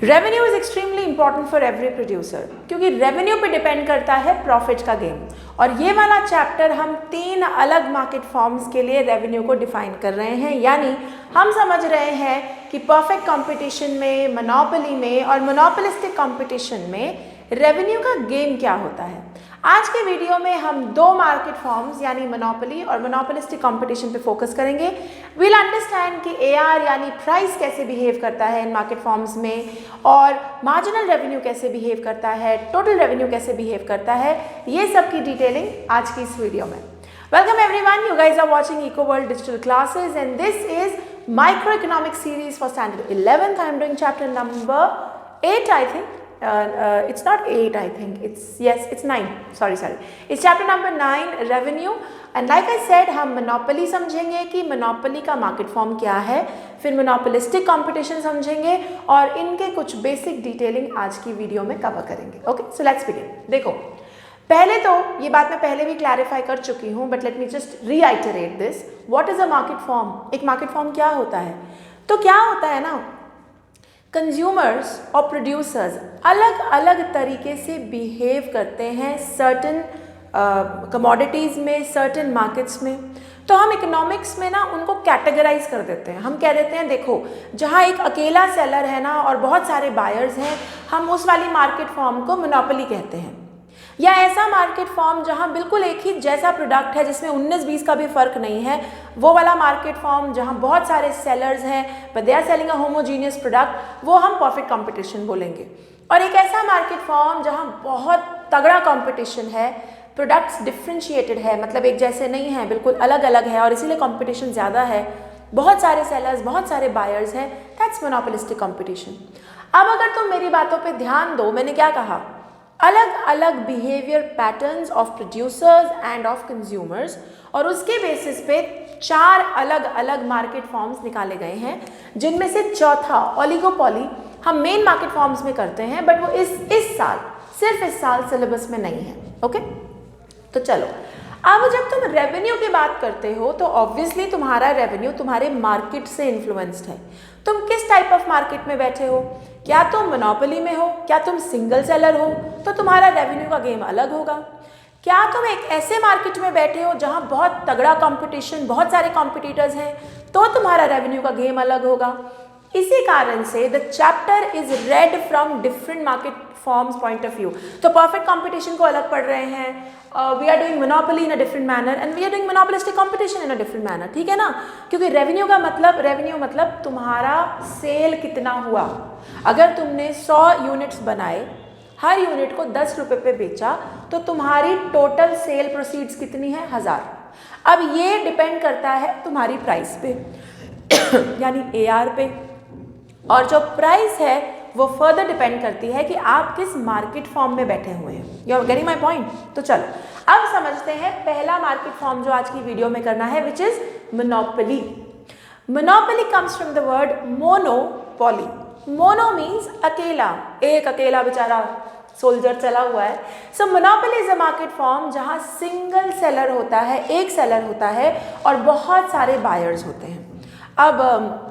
Revenue is extremely important for every producer, क्योंकि revenue पे depend करता है प्रॉफिट का गेम। और ये वाला चैप्टर हम 3 अलग मार्केट फॉर्म्स के लिए रेवेन्यू को डिफाइन कर रहे हैं। यानी हम समझ रहे हैं कि परफेक्ट कंपटीशन में, मोनोपोली में और मोनोपोलिस्टिक कंपटीशन में रेवेन्यू का गेम क्या होता है। आज के वीडियो में हम 2 मार्केट फॉर्म्स यानी मोनोपोली और मोनोपोलिस्टिक कंपटीशन पे फोकस करेंगे। विल अंडरस्टैंड कि AR यानी प्राइस कैसे बिहेव करता है इन मार्केट फॉर्म्स में, और मार्जिनल रेवेन्यू कैसे बिहेव करता है, टोटल रेवेन्यू कैसे बिहेव करता है, ये सब की डिटेलिंग आज की इस वीडियो में। Welcome everyone, you guys are watching Eco World Digital Classes and this is micro economic series for standard 11th. I am doing chapter number 8, I think. It's not 8, I think it's 9, sorry, it's chapter number 9, revenue. And like I said, हम monopoly समझेंगे कि monopoly का market form क्या है, फिर monopolistic competition समझेंगे और इनके कुछ बेसिक डिटेलिंग आज की वीडियो में कवर करेंगे। Okay, so let's begin. देखो, पहले तो ये बात मैं पहले भी क्लैरिफाई कर चुकी हूँ, but let me just reiterate this. What is a market form? एक मार्केट फॉर्म क्या होता है? तो क्या होता है ना, कंज्यूमर्स और प्रोड्यूसर्स अलग अलग तरीके से बिहेव करते हैं सर्टन कमोडिटीज़ में, सर्टन मार्केट्स में। तो हम इकोनॉमिक्स में ना उनको कैटेगराइज कर देते हैं। हम कह देते हैं देखो, जहाँ एक अकेला सेलर है ना और बहुत सारे बायर्स हैं, हम उस वाली मार्केट फॉर्म को मोनोपोली कहते हैं। या ऐसा मार्केट फॉर्म जहां बिल्कुल एक ही जैसा प्रोडक्ट है जिसमें 19-20 का भी फर्क नहीं है, वो वाला मार्केट फॉर्म जहां बहुत सारे सेलर्स हैं but they are selling a homogeneous product, वो हम परफेक्ट कंपटीशन बोलेंगे। और एक ऐसा मार्केट फॉर्म जहां बहुत तगड़ा कंपटीशन है, प्रोडक्ट्स डिफ्रेंशिएटेड है, मतलब एक जैसे नहीं है, बिल्कुल अलग अलग है और इसीलिए कंपटीशन ज़्यादा है, बहुत सारे सेलर्स, बहुत सारे बायर्स हैं, दैट्स मोनोपोलिस्टिक कंपटीशन। अब अगर तुम मेरी बातों पर ध्यान दो, मैंने क्या कहा, अलग अलग behaviour patterns of producers end of consumers, और उसके बेसिस पे 4 अलग अलग मार्केट फॉर्म्स निकाले गए हैं, जिनमें से चौथा ओलिगोपोली हम मेन मार्केट फॉर्म्स में करते हैं, बट वो इस साल, सिर्फ इस साल सिलेबस में नहीं है। ओके, तो चलो, अब जब तुम रेवेन्यू की बात करते हो तो ऑब्वियसली तुम्हारा रेवेन्यू तुम्हारे मार्केट से इन्फ्लुएंस्ड है। तुम किस टाइप ऑफ मार्केट में बैठे हो, क्या तुम मोनोपोली में हो, क्या तुम सिंगल सेलर हो, तो तुम्हारा रेवेन्यू का गेम अलग होगा। क्या तुम एक ऐसे मार्केट में बैठे हो जहां बहुत तगड़ा कंपटीशन, बहुत सारे कॉम्पिटिटर्स हैं, तो तुम्हारा रेवेन्यू का गेम अलग होगा। इसी कारण से the chapter is read from different market forms point of view. तो परफेक्ट कंपटीशन को अलग पढ़ रहे हैं, we are doing monopoly in a different manner and we are doing monopolistic competition in a different manner, ठीक है ना। क्योंकि रेवेन्यू मतलब तुम्हारा सेल कितना हुआ। अगर तुमने 100 यूनिट्स बनाए, हर यूनिट को 10 रुपये पे बेचा, तो तुम्हारी टोटल सेल प्रोसीड्स कितनी है? 1000। अब ये डिपेंड करता है तुम्हारी प्राइस पे यानी AR पे, और जो प्राइस है वो फर्दर डिपेंड करती है कि आप किस मार्केट फॉर्म में बैठे हुए हैं। You are getting my point? तो चलो अब समझते हैं पहला मार्केट फॉर्म जो आज की वीडियो में करना है, which is monopoly. Monopoly comes from the word monopoly. Mono means अकेला, एक अकेला बेचारा सोल्जर चला हुआ है। So monopoly is a market form जहां सिंगल सेलर होता है, एक सेलर होता है और बहुत सारे बायर्स होते हैं। अब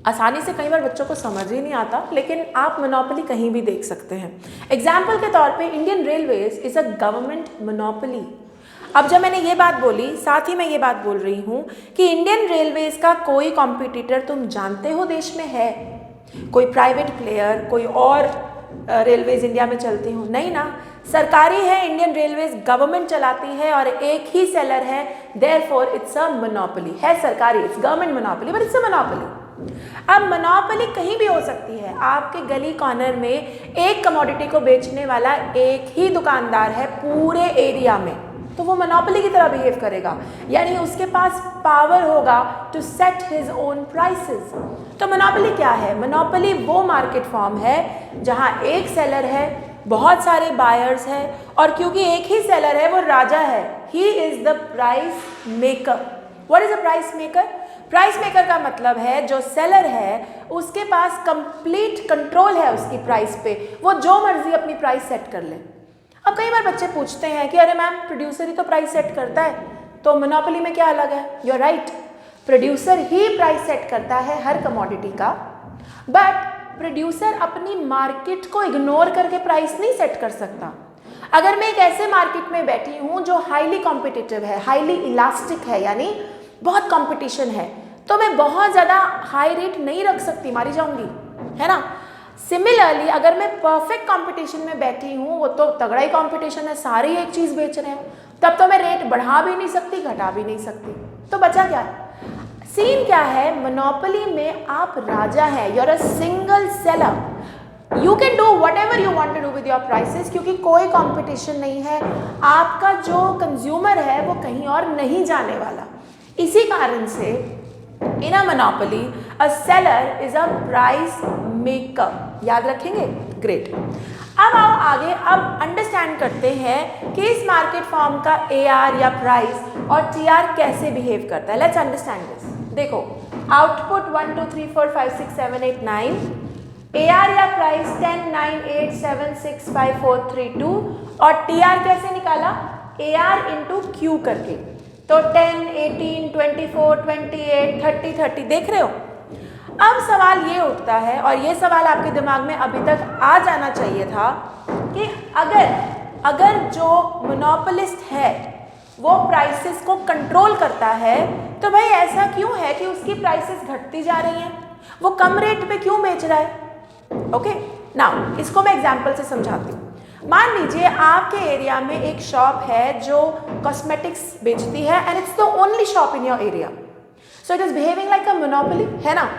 आसानी से कई बार बच्चों को समझ ही नहीं आता, लेकिन आप मोनोपोली कहीं भी देख सकते हैं। एग्जाम्पल के तौर पे Indian railways is a government monopoly. अब जब मैंने ये बात बोली, साथ ही मैं ये बात बोल रही हूँ कि इंडियन रेलवेज का कोई कॉम्पिटिटर तुम जानते हो देश में है? कोई प्राइवेट प्लेयर, कोई और रेलवेज इंडिया में चलती हूँ? नहीं ना, सरकारी है इंडियन रेलवेज, गवर्नमेंट चलाती है और एक ही सेलर है, देयरफॉर इट्स अ मोनोपोली। है सरकारी, it's government monopoly, but it's a monopoly. अब मोनोपोली कहीं भी हो सकती है। आपके गली कॉर्नर में एक कमोडिटी को बेचने वाला एक ही दुकानदार है पूरे एरिया में, तो वो मोनोपोली की तरह बिहेव करेगा, यानी उसके पास पावर होगा to set his own prices. तो मोनोपोली क्या है? मोनोपोली वो मार्केट फॉर्म है जहां एक सेलर है, बहुत सारे बायर्स हैं, और क्योंकि एक ही सेलर है, वो राजा है, he is the price maker. What is a price maker? Price maker का मतलब है जो सेलर है उसके पास कंप्लीट कंट्रोल है उसकी प्राइस पे, वो जो मर्जी अपनी प्राइस सेट कर ले। अब कई बार बच्चे पूछते हैं कि अरे मैम, प्रोड्यूसर ही तो प्राइस सेट करता है, तो मोनोपोली में क्या अलग है? यू आर राइट, प्रोड्यूसर ही प्राइस सेट करता है हर कमोडिटी का, बट प्रोड्यूसर अपनी मार्केट को इग्नोर करके प्राइस नहीं सेट कर सकता। अगर मैं एक ऐसे मार्केट में बैठी हूँ जो हाईली कॉम्पिटिटिव है, हाईली इलास्टिक है, यानी बहुत कंपटीशन है, तो मैं बहुत ज़्यादा हाई रेट नहीं रख सकती, मारी जाऊंगी, है ना। सिमिलरली अगर मैं परफेक्ट कंपटीशन में बैठी हूँ, वो तो तगड़ा ही कंपटीशन है, सारे ही एक चीज़ बेच रहे हैं, तब तो मैं रेट बढ़ा भी नहीं सकती, घटा भी नहीं सकती। तो बचा क्या? सीन क्या है, मोनोपोली में आप राजा हैं, you're a single seller, you can do whatever you want to do with your prices, क्योंकि कोई कंपटीशन नहीं है, आपका जो कंज्यूमर है वो कहीं और नहीं जाने वाला। इसी कारण से in a monopoly a seller is a price maker. याद रखेंगे? ग्रेट। अब आओ आगे, अब अंडरस्टैंड करते हैं कि इस मार्केट फॉर्म का AR या प्राइस और TR कैसे बिहेव करता है। Let's understand this. देखो, आउटपुट 1 2 3 4 5 6 7 8 9, AR या प्राइस 10 9 8 7 6 5 4 3 2, और TR कैसे निकाला? AR इंटू Q करके। तो 10 18 24 28 30 30, देख रहे हो? अब सवाल ये उठता है, और ये सवाल आपके दिमाग में अभी तक आ जाना चाहिए था कि अगर जो मोनोपोलिस्ट है वो प्राइसेस को कंट्रोल करता है, तो भाई ऐसा क्यों है कि उसकी प्राइसेस घटती जा रही हैं? वो कम रेट पे क्यों बेच रहा है? ओके, नाउ इसको मैं एग्जांपल से समझाती हूँ। मान लीजिए आपके एरिया में एक शॉप है जो कॉस्मेटिक्स बेचती है, and it's the only shop in your area, so it is behaving like a monopoly, है ना।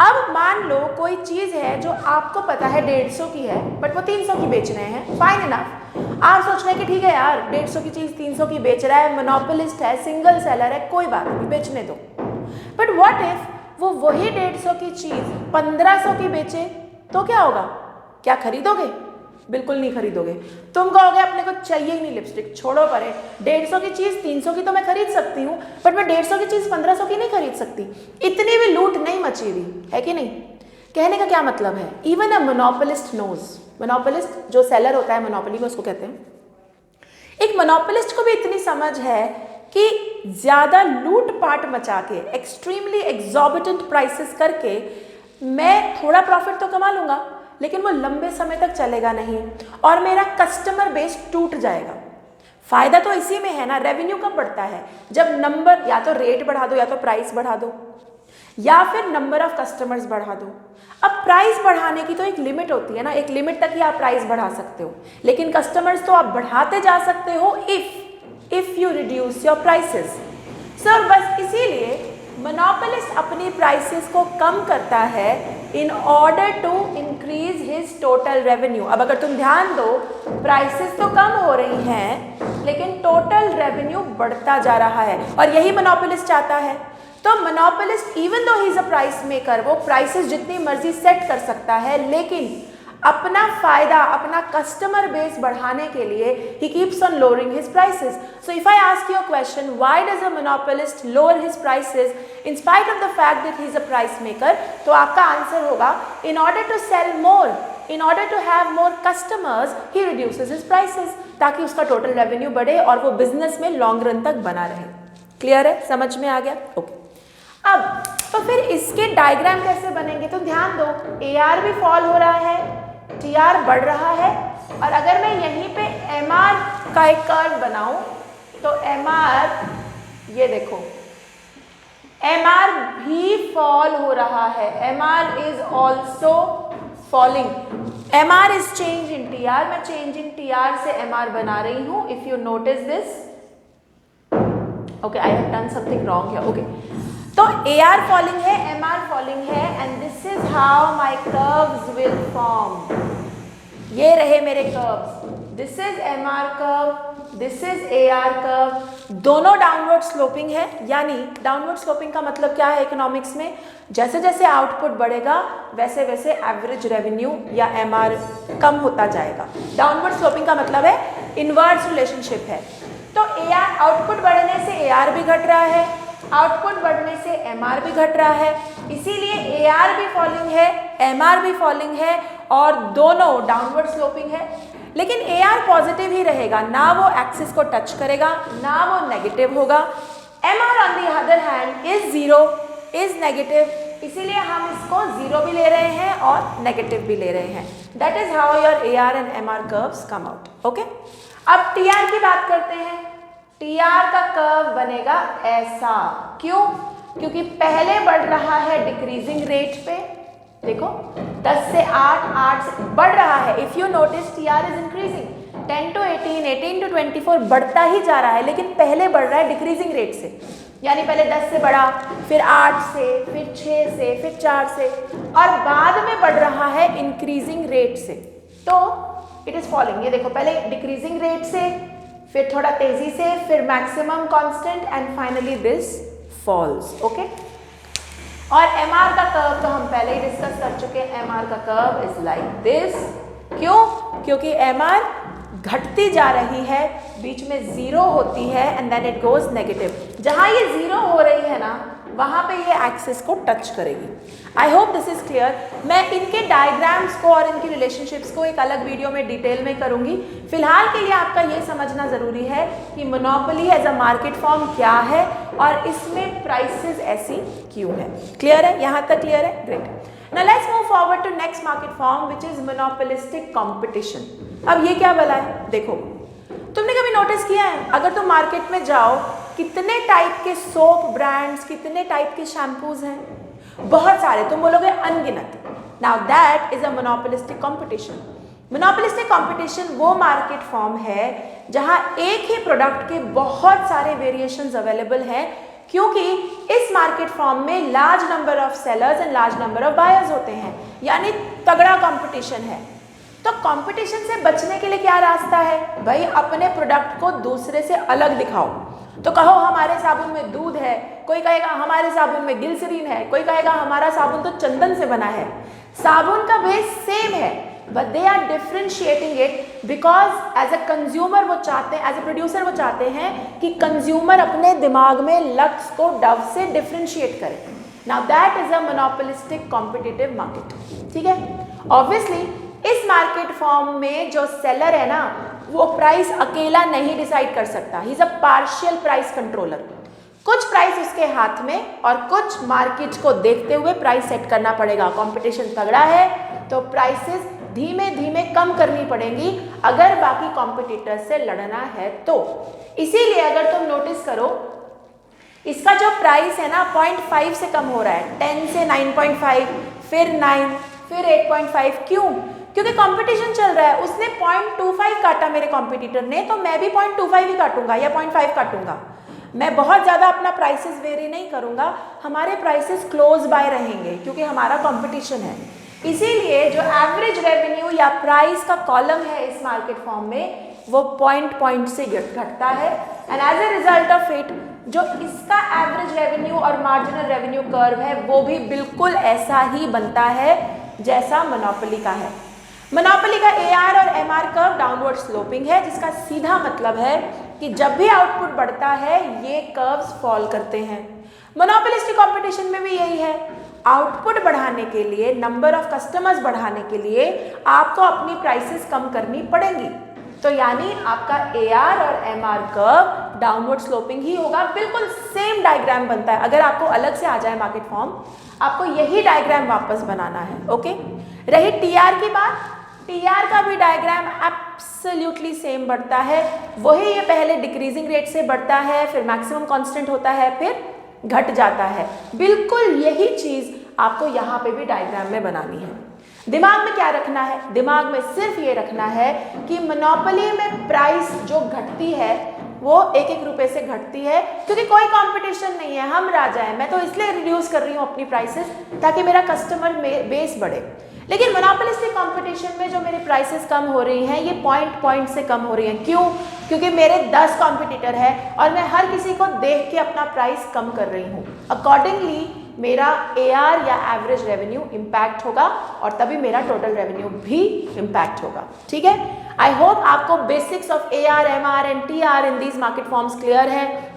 अब मान लो कोई चीज़ है जो आपको पता है 150 की है, बट वो 300 की बेच रहे हैं, फाइन इनफ। आप सोच रहे हैं कि ठीक है यार, 150 की चीज़ 300 की बेच रहा है, मोनोपोलिस्ट है, सिंगल सेलर है, कोई बात नहीं, बेचने दो। बट व्हाट इफ वो वही 150 की चीज़ 1500 की बेचे, तो क्या होगा? क्या खरीदोगे? बिल्कुल नहीं खरीदोगे। तुम कहोगे अपने को चाहिए ही नहीं लिपस्टिक, छोड़ो परे, 150 की चीज़ 300 की तो मैं खरीद सकती हूँ, बट मैं 150 की चीज़ 1500 की नहीं खरीद सकती। इतनी भी लूट नहीं मची हुई है कि नहीं? कहने का क्या मतलब है? Even a monopolist knows, monopolist जो सेलर होता है मोनोपोली में, उसको कहते हैं, एक मोनोपोलिस्ट को भी इतनी समझ है कि ज़्यादा लूट पाट मचा के, एक्सट्रीमली एग्जॉर्बिटेंट प्राइसेस करके मैं थोड़ा प्रॉफिट तो कमा लूँगा, लेकिन वो लंबे समय तक चलेगा नहीं और मेरा कस्टमर बेस टूट जाएगा। फायदा तो इसी में है ना। रेवेन्यू कब बढ़ता है? जब नंबर, या तो रेट बढ़ा दो, या तो प्राइस बढ़ा दो, या फिर नंबर ऑफ कस्टमर्स बढ़ा दो। अब प्राइस बढ़ाने की तो एक लिमिट होती है ना, एक लिमिट तक ही आप प्राइस बढ़ा सकते हो, लेकिन कस्टमर्स तो आप बढ़ाते जा सकते हो if you reduce your prices. Sir बस इसीलिए मोनोपोलिस्ट अपनी प्राइसेस को कम करता है in order to increase his total revenue. अब अगर तुम ध्यान दो, प्राइसेस तो कम हो रही हैं, लेकिन टोटल रेवेन्यू बढ़ता जा रहा है, और यही मोनोपोलिस्ट चाहता है। तो monopolist even though he is a price maker, वो प्राइसेस जितनी मर्जी सेट कर सकता है, लेकिन अपना फायदा, अपना कस्टमर बेस बढ़ाने के लिए he keeps on lowering his prices. So if I ask you a question, why does a monopolist lower his prices in spite of the fact that he is a price maker? तो आपका answer होगा, in order to sell more, in order to have more customers, he reduces his prices, ताकि उसका total revenue बढ़े और वो business में long run तक बना रहे। क्लियर है? समझ में आ गया? ओके। अब तो फिर इसके डायग्राम कैसे बनेंगे? तो ध्यान दो, AR भी फॉल हो रहा है, TR बढ़ रहा है, और अगर मैं यहीं पे MR का एक कर्व बनाऊं, तो MR, ये देखो, MR भी फॉल हो रहा है, MR is also falling. MR is change in TR, मैं चेंज इन TR से MR बना रही हूं, if you notice this. Okay, I have done something wrong here. Okay, तो AR फॉलिंग है, MR फॉलिंग है, and this is how my curves will form. ये रहे मेरे curves, this is MR curve, this is AR curve, दोनों downward sloping है। यानी downward sloping का मतलब क्या है इकोनॉमिक्स में? जैसे जैसे आउटपुट बढ़ेगा वैसे वैसे एवरेज रेवेन्यू या MR कम होता जाएगा। डाउनवर्ड स्लोपिंग का मतलब है इनवर्स रिलेशनशिप है। तो AR, आउटपुट बढ़ने से AR भी घट रहा है, आउटपुट बढ़ने से MR भी घट रहा है, इसीलिए AR भी फॉलिंग है, MR भी फॉलिंग है, और दोनों डाउनवर्ड स्लोपिंग है। लेकिन AR पॉजिटिव ही रहेगा, ना वो एक्सिस को टच करेगा, ना वो नेगेटिव होगा। MR on the other hand is zero, is negative, इसीलिए हम इसको 0 भी ले रहे हैं और नेगेटिव भी ले रहे हैं। That is how your AR and MR curves come out. Okay, अब TR की बात करते हैं। TR का कर्व बनेगा ऐसा। क्यों? क्योंकि पहले बढ़ रहा है डिक्रीजिंग रेट पे, देखो 10 से 8, 8 से बढ़ रहा है। If you notice TR is increasing 10 to 18, 18 to 24 बढ़ता ही जा रहा है, लेकिन पहले बढ़ रहा है डिक्रीजिंग रेट से। यानी पहले 10 से बढ़ा, फिर 8 से, फिर 6 से, फिर 4 से, और बाद में बढ़ रहा है इंक्रीजिंग रेट से। तो इट इज फॉलोइंग, ये देखो पहले डिक्रीजिंग रेट से, फिर थोड़ा तेजी से, फिर maximum constant and finally this falls. Okay, और MR का कर्व तो हम पहले ही डिस्कस कर चुके हैं। MR का कर्व इज लाइक दिस। क्यों? क्योंकि MR घटती जा रही है, बीच में 0 होती है and then it goes negative. जहां ये 0 हो रही है ना, वहां पे ये एक्सिस को टच करेगी। I hope this is clear. मैं इनके डायग्राम्स को और इनकी रिलेशनशिप्स को एक अलग वीडियो में डिटेल में करूंगी। फिलहाल के लिए आपका ये समझना जरूरी है कि monopoly as a market form क्या है और इसमें प्राइसेस ऐसी क्यों है। क्लियर है? यहां तक क्लियर है? Great. Now let's move forward to next market form which is monopolistic competition. अब ये क्या भला है? देखो, तुमने कभी नोटिस किया है अगर तुम मार्केट में जाओ, कितने टाइप के सोप ब्रांड्स, कितने टाइप के शैम्पूज हैं? बहुत सारे, तुम बोलोगे अनगिनत। Now that is a monopolistic competition. Monopolistic competition वो मार्केट फॉर्म है जहां एक ही प्रोडक्ट के बहुत सारे वेरिएशंस अवेलेबल हैं, क्योंकि इस मार्केट फॉर्म में large number of sellers and large number of buyers होते हैं, यानी तगड़ा कंपटीशन है। तो कंपटीशन से बचने के लिए क्या रास्ता है भाई? अपने प्रोडक्ट को दूसरे से अलग दिखाओ। तो कहो हमारे साबुन में दूध है, कोई कहेगा हमारे साबुन में ग्लिसरीन है, कोई कहेगा हमारा साबुन तो चंदन से बना है। साबुन का बेस सेम है, but they are differentiating it because as a consumer वो चाहते हैं, एज अ प्रोड्यूसर वो चाहते हैं कि कंज्यूमर अपने दिमाग में लक्स को डव से डिफ्रेंशिएट करे। Now that is a monopolistic competitive market. ठीक है, ऑब्वियसली इस मार्केट फॉर्म में जो सेलर है ना, वो प्राइस अकेला नहीं डिसाइड कर सकता। He is a partial price controller. कुछ प्राइस उसके हाथ में और कुछ मार्केट को देखते हुए प्राइस सेट करना पड़ेगा। कंपटीशन तगड़ा है तो प्राइसेस धीमे धीमे कम करनी पड़ेंगी अगर बाकी कॉम्पिटिटर से लड़ना है तो। इसीलिए अगर तुम नोटिस करो, इसका जो प्राइस है ना 0.5 से कम हो रहा है, 10 से 9.5, फिर 9, फिर 8.5। क्यों? क्योंकि कंपटीशन चल रहा है। उसने 0.25 काटा मेरे कॉम्पिटिटर ने, तो मैं भी 0.25 ही काटूंगा या 0.5 काटूंगा। मैं बहुत ज़्यादा अपना प्राइसेस वेरी नहीं करूंगा, हमारे प्राइसेस क्लोज बाय रहेंगे क्योंकि हमारा कंपटीशन है। इसीलिए जो एवरेज रेवेन्यू या प्राइस का कॉलम है इस मार्केट फॉर्म में, वो पॉइंट से घटता है and as a result of it जो इसका एवरेज रेवेन्यू और मार्जिनल रेवेन्यू कर्व है वो भी बिल्कुल ऐसा ही बनता है जैसा मोनोपोली का है। मोनोपोली का AR और MR कर्व डाउनवर्ड स्लोपिंग है, जिसका सीधा मतलब है कि जब भी आउटपुट बढ़ता है ये कर्व्स फॉल करते हैं। मोनोपोलिस्टिक कंपटीशन में भी यही है। आउटपुट बढ़ाने के लिए, नंबर ऑफ कस्टमर्स बढ़ाने के लिए आपको अपनी प्राइसेस कम करनी पड़ेंगी। तो यानी आपका AR और MR कर्व डाउनवर्ड स्लोपिंग ही होगा। बिल्कुल सेम डायग्राम बनता है। अगर आपको अलग से आ जाए मार्केट फॉर्म, आपको यही डायग्राम वापस बनाना है। ओके, रही TR की बात, TR का भी डायग्राम एब्सोल्युटली सेम बढ़ता है। वही ये पहले डिक्रीजिंग रेट से बढ़ता है, फिर मैक्सिमम कांस्टेंट होता है, फिर घट जाता है। बिल्कुल यही चीज आपको यहाँ पे भी डायग्राम में बनानी है। दिमाग में क्या रखना है? दिमाग में सिर्फ ये रखना है कि मोनोपोली में प्राइस जो घटती है वो 1-1 रुपए से घटती है, क्योंकि कोई कंपटीशन नहीं है, हम राजा हैं। मैं तो इसलिए रिड्यूस कर रही हूँ अपनी प्राइसेस ताकि मेरा कस्टमर बेस बढ़े। लेकिन मोनोपोलिस्टिक कंपटीशन में जो मेरी प्राइसेस कम हो रही हैं, ये पॉइंट से कम हो रही हैं। क्यों? क्योंकि मेरे 10 कॉम्पिटिटर हैं और मैं हर किसी को देख के अपना प्राइस कम कर रही हूँ। अकॉर्डिंगली मेरा AR या एवरेज रेवेन्यू इम्पैक्ट होगा और तभी मेरा टोटल रेवेन्यू भी इम्पैक्ट होगा। ठीक है, आई होप आपको basics of AR, MR and TR in these market forms clear है।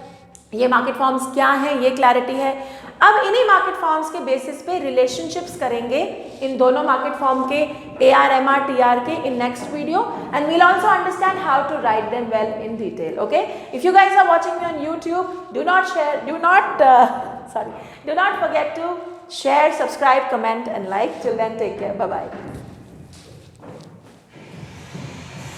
ये मार्केट फॉर्म्स क्या हैं ये क्लैरिटी है। अब इन्हीं मार्केट फॉर्म्स के बेसिस पे रिलेशनशिप्स करेंगे इन दोनों मार्केट फॉर्म के AR, MR, TR के in next video, and we'll also understand how to write them well in detail. Okay, if you guys are watching me on YouTube, do not forget to share, subscribe, comment and like. Till then, take care. Bye bye.